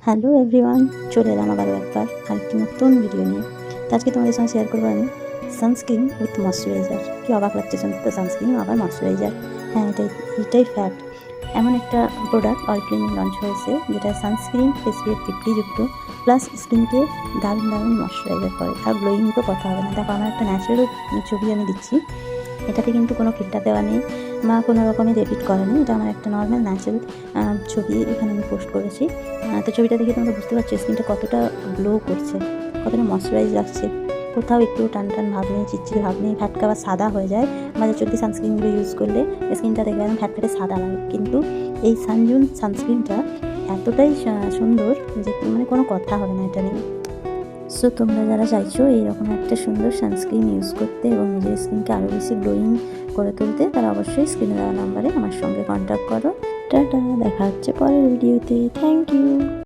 Hello everyone, চলে এলাম আবারও একবার আরেকটি নতুন ভিডিও নিয়ে। তো আজকে তোমাদের সঙ্গে শেয়ার করবো আমি সানস্ক্রিন উইথ ময়শ্চারাইজার। কি অবাক লাগছে শুনতে তো, সানস্ক্রিন আবার ময়শ্চারাইজার। হ্যাঁ, এটাই ফ্যাক্ট। এমন একটা প্রোডাক্ট অরিফ্লেমে লঞ্চ হয়েছে যেটা সানস্ক্রিন SPF 50 যুক্ত, প্লাস স্কিনকে দারুণ দারুণ ময়শ্চারাইজার করে। আর গ্লোয়িং তো কথা হবে না। দেখো, আমার একটা ন্যাচারাল ছবি আমি দিচ্ছি। এটাতে কিন্তু কোনো ফিল্টার দেওয়া নেই বা কোনো রকমের এডিট করা নেই। এটা আমার একটা নর্মাল ন্যাচারাল ছবি এখানে আমি পোস্ট করেছি। তো ছবিটা দেখে তোমরা বুঝতে পারছো স্কিনটা কতটা গ্লো করছে, কতটা ময়শ্চারাইজ রাখছে। কোথাও একটু টান টান ভাব নেই, চিটচিটে ভাব নেই, ফ্যাটকা বা সাদা হয়ে যায়। বাজার চলতি সানস্ক্রিনগুলো ইউজ করলে স্কিনটা দেখবে একদম ফ্যাটফ্যাটে সাদা লাগে, কিন্তু এই সানজুন সানস্ক্রিনটা এতটাই সুন্দর যে মানে কোনো কথা হবে না এটা নিয়ে। সো তোমরা যারা চাইছো এইরকম একটা সুন্দর সানস্ক্রিন ইউজ করতে এবং নিজের স্কিনকে আরও বেশি গ্লোয়িং করে তুলতে, তারা অবশ্যই স্ক্রিনে দেওয়া নাম্বারে আমার সঙ্গে কন্ট্যাক্ট করো। টাটা, দেখা হচ্ছে পরের ভিডিওতে। Thank you.